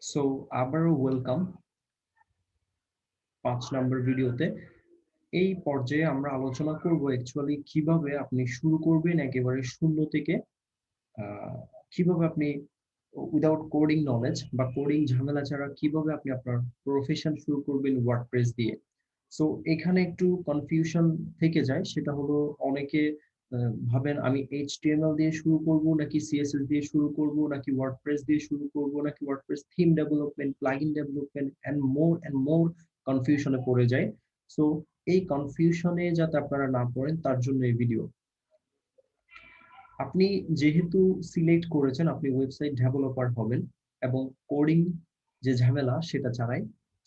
So আবারও welcome 5 নম্বর ভিডিওতে। এই পর্যায়ে আমরা আলোচনা করব অ্যাকচুয়ালি কিভাবে আপনি শুরু করবেন একেবারে শূন্য থেকে। আহ, কিভাবে আপনি উইদাউট কোডিং নলেজ বা কোডিং ঝামেলা ছাড়া কিভাবে আপনি আপনার প্রফেশন শুরু করবেন ওয়ার্ডপ্রেস দিয়ে। সো এখানে একটু কনফিউশন থেকে যায়, সেটা হলো অনেকে ভাবেন আমি এইচটিএমএল দিয়ে শুরু করব নাকি সিএসএস দিয়ে শুরু করব নাকি ওয়ার্ডপ্রেস দিয়ে শুরু করব নাকি WordPress theme development plugin development and more কনফিউশনে পড়ে যায়। সো এই কনফিউশনে যাতে আপনারা না পড়েন তার জন্য এই ভিডিও। আপনি যেহেতু সিলেক্ট করেছেন আপনি ওয়েবসাইট ডেভেলপার হবেন এবং কোডিং যে ঝামেলা সেটা ছাড়াই,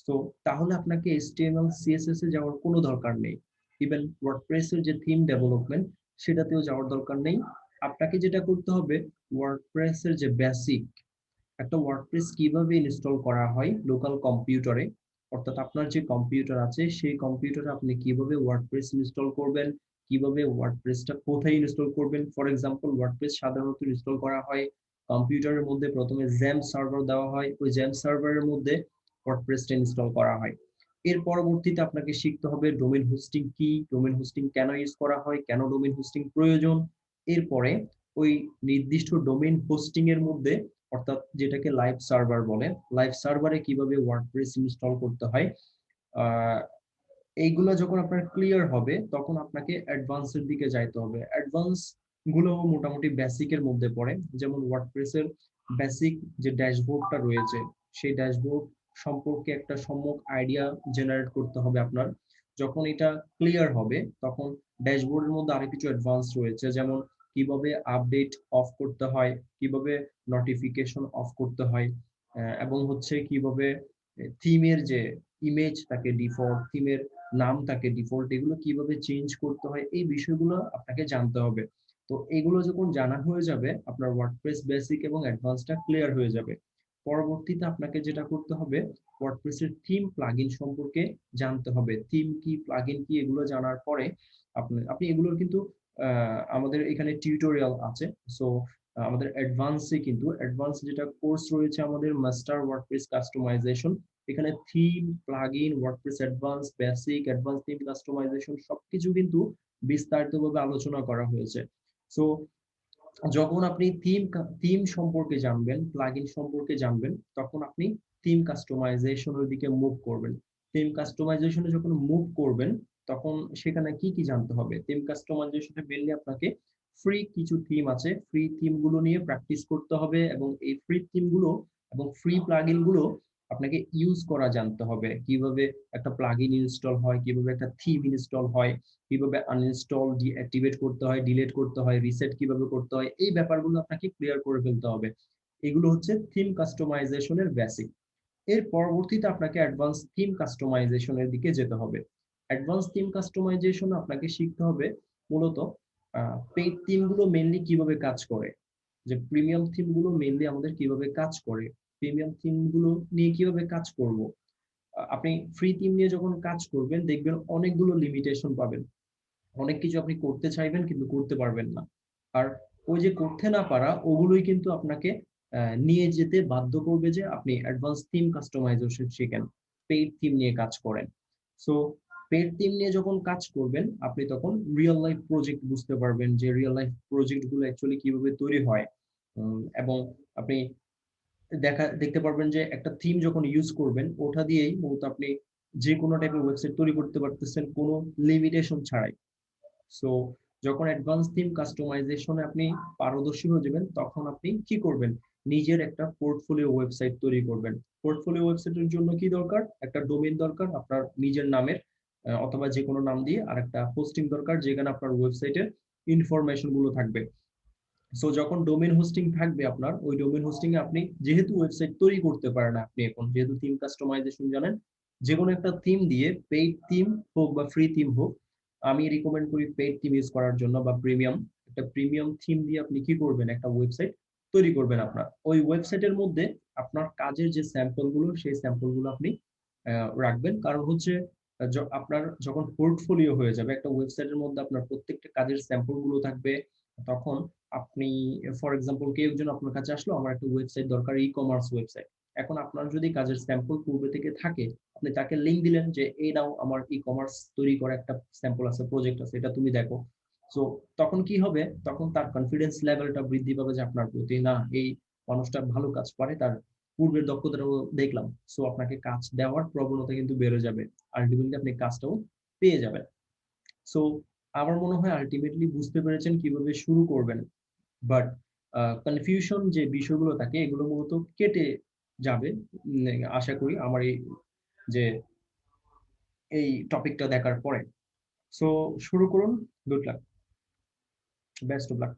তো তাহলে আপনাকে এইচটিএমএল সিএসএস এ যাওয়ার কোনো দরকার নেই। ইভেন ওয়ার্ডপ্রেসের যে থিম ডেভেলপমেন্ট সেটাতেও যাওয়ার দরকার নেই। আপনাকে যেটা করতে হবে, ওয়ার্ডপ্রেসের যে বেসিক, একটা ওয়ার্ডপ্রেস কিভাবে ইনস্টল করা হয় লোকাল কম্পিউটারে, অর্থাৎ আপনার যে কম্পিউটার আছে সেই কম্পিউটারে আপনি কিভাবে ওয়ার্ডপ্রেস ইনস্টল করবেন, কিভাবে ওয়ার্ডপ্রেসটা কোথায় ইনস্টল করবেন। ফর এক্সাম্পল ওয়ার্ডপ্রেস সাধারণত ইনস্টল করা হয় কম্পিউটারের মধ্যে, প্রথমে জ্যাম সার্ভার দেওয়া হয়, ওই জ্যাম সার্ভারের মধ্যে ওয়ার্ডপ্রেসটা ইনস্টল করা হয়। এর পরবর্তীতে আপনাকে শিখতে হবে ডোমেইন হোস্টিং কি, ডোমেইন হোস্টিং কেন ইউজ করা হয়, কেন ডোমেইন হোস্টিং প্রয়োজন। এরপরে ওই নির্দিষ্ট ডোমেইন হোস্টিং এর মধ্যে, অর্থাৎ যেটাকে লাইভ সার্ভার বলে, লাইভ সার্ভারে কিভাবে ওয়ার্ডপ্রেস ইনস্টল করতে হয়। আহ, এইগুলো যখন আপনার ক্লিয়ার হবে তখন আপনাকে অ্যাডভান্সের দিকে যাইতে হবে। অ্যাডভান্স গুলো মোটামুটি বেসিকের মধ্যে পড়ে, যেমন ওয়ার্ডপ্রেসের বেসিক যে ড্যাশবোর্ডটা রয়েছে সেই ড্যাশবোর্ড সম্পর্কে একটা সম্যক আইডিয়া জেনারেট করতে হবে আপনার। যখন এটা ক্লিয়ার হবে তখন ড্যাশবোর্ডের মধ্যে আরো কিছু অ্যাডভান্স রয়েছে, যেমন কিভাবে আপডেট অফ করতে হয়, কিভাবে নোটিফিকেশন অফ করতে হয়, এবং হচ্ছে কিভাবে থিমের যে ইমেজ থাকে ডিফল্ট, থিমের নাম থাকে ডিফল্ট, এগুলো কিভাবে চেঞ্জ করতে হয়, এই বিষয়গুলো আপনাকে জানতে হবে। তো এগুলো যখন জানা হয়ে যাবে আপনার ওয়ার্ডপ্রেস বেসিক এবং অ্যাডভান্সটা ক্লিয়ার হয়ে যাবে। পরবর্তীতে আপনাকে যেটা করতে হবে, ওয়ার্ডপ্রেসের থিম প্লাগইন সম্পর্কে জানতে হবে। থিম কি, প্লাগইন কি, এগুলো জানার পরে আপনি আপনি এগুলোর কিন্তু আমাদের এখানে টিউটোরিয়াল আছে। সো আমাদের অ্যাডভান্সে কিন্তু অ্যাডভান্স যেটা কোর্স রয়েছে আমাদের মাস্টার ওয়ার্ডপ্রেস কাস্টমাইজেশন, এখানে theme plugin WordPress advance basic advance theme customisation সবকিছু কিন্তু বিস্তারিতভাবে আলোচনা করা হয়েছে। সো যখন আপনি থিম সম্পর্কে জানবেন, প্লাগইন সম্পর্কে জানবেন, তখন আপনি থিম কাস্টমাইজেশনের দিকে মুভ করবেন। থিম কাস্টমাইজেশনে যখন মুভ করবেন তখন সেখানে কি কি জানতে হবে। থিম কাস্টমাইজেশনে মেনলি আপনাকে ফ্রি কিছু থিম আছে, ফ্রি থিম গুলো নিয়ে প্র্যাকটিস করতে হবে এবং এই ফ্রি থিম গুলো এবং ফ্রি প্লাগইন গুলো আপনাকে ইউজ করা জানতে হবে। কিভাবে একটা প্লাগইন ইনস্টল হয়, কিভাবে একটা থিম ইনস্টল হয়, কিভাবে আনইনস্টল ডিঅ্যাক্টিভেট করতে হয়, ডিলিট করতে হয়, রিসেট কিভাবে করতে হয়, এই ব্যাপারগুলো আপনাকে ক্লিয়ার করে ফেলতে হবে। এগুলো হচ্ছে থিম কাস্টমাইজেশনের বেসিক। এর পরবর্তীতে আপনাকে অ্যাডভান্স থিম কাস্টমাইজেশনের দিকে যেতে হবে। অ্যাডভান্স থিম কাস্টমাইজেশন আপনাকে শিখতে হবে মূলত পেইড থিম গুলো মেইনলি কিভাবে কাজ করে, যে প্রিমিয়াম থিম গুলো মেইনলি আমাদের কিভাবে কাজ করে, প্রিমিয়াম থিম গুলো নিয়ে কিভাবে কাজ করব। আপনি ফ্রি থিম নিয়ে যখন কাজ করবেন দেখবেন অনেকগুলো লিমিটেশন পাবেন, অনেক কিছু আপনি করতে চাইবেন কিন্তু করতে পারবেন না। আর ওই যে করতে না পারা ওগুলোই কিন্তু আপনাকে নিয়ে যেতে বাধ্য করবে যে আপনি অ্যাডভান্স থিম কাস্টমাইজেশন শিখেন, পেইড থিম নিয়ে কাজ করেন। সো পেইড থিম নিয়ে যখন কাজ করবেন আপনি তখন রিয়েল লাইফ প্রজেক্ট বুঝতে পারবেন, যে রিয়েল লাইফ প্রজেক্ট গুলো অ্যাকচুয়ালি কিভাবে তৈরি হয়। এবং আপনি দেখতে পারবেন যে একটা থিম যখন ইউজ করবেন ওটা দিয়েই মূলত আপনি যে কোনো টাইপের ওয়েবসাইট তৈরি করতে পারতেছেন কোনো লিমিটেশন ছাড়াই। সো যখন অ্যাডভান্স থিম কাস্টমাইজেশনে আপনি পারদর্শী হয়ে যাবেন তখন আপনি কি করবেন, নিজের একটা পোর্টফোলিও ওয়েবসাইট তৈরি করবেন। পোর্টফোলিও ওয়েবসাইটের জন্য কি দরকার, একটা ডোমেইন দরকার আপনার নিজের নামের, অথবা যে কোনো নাম দিয়ে, আর একটা হোস্টিং দরকার যেখানে আপনার ওয়েবসাইটের ইনফরমেশন গুলো থাকবে। সো যখন ডোমেইন হোস্টিং থাকবে আপনার, ওই ডোমেইন হোস্টিং এ আপনি যেহেতু ওয়েবসাইট তৈরি করতে পারেন, আপনি এখন যেহেতু থিম কাস্টমাইজেশন জানেন, যে কোনো একটা থিম দিয়ে, পেইড থিম হোক বা ফ্রি থিম হোক, আমি রিকমেন্ড করি পেইড থিম ইউজ করার জন্য বা প্রিমিয়াম। একটা প্রিমিয়াম থিম দিয়ে আপনি কি করবেন, একটা ওয়েবসাইট তৈরি করবেন। আপনার ওই ওয়েবসাইটের মধ্যে আপনার কাজের যে স্যাম্পল গুলো সেই স্যাম্পল গুলো আপনি রাখবেন। কারণ হচ্ছে আপনার যখন পোর্টফোলিও হয়ে যাবে একটা ওয়েবসাইটের মধ্যে আপনার প্রত্যেকটা কাজের স্যাম্পল গুলো থাকবে, তখন আপনি ফর এক্সাম্পল কেউ একজন আপনার কাছে আসলো, আমার একটা ওয়েবসাইট দরকার, ই কমার্স ওয়েবসাইট, এখন আপনার যদি কাজের স্যাম্পল পূর্বে থেকে থাকে, আপনি তাকে লিংক দিলেন যে এই নাও আমার ই-কমার্স তৈরি করা একটা স্যাম্পল আছে, প্রজেক্ট আছে, এটা তুমি দেখো। সো তখন কি হবে, তখন তার কনফিডেন্স লেভেলটা বৃদ্ধি পাবে যে আপনার প্রতি, না এই মানুষটা ভালো কাজ পারে, তার পূর্বের দক্ষতাটাও দেখলাম। সো আপনাকে কাজ দেওয়ার প্রবণতা কিন্তু বেড়ে যাবে, আলটিমেটলি আপনি কাজটাও পেয়ে যাবেন। সো আমার মনে হয় আলটিমেটলি বুঝতে পেরেছেন কিভাবে শুরু করবেন। বাট কনফিউশন যে বিষয়গুলো থাকে এগুলো মূলত কেটে যাবে আশা করি আমার যে এই টপিকটা দেখার পরে। সো শুরু করুন। Good luck, best of luck.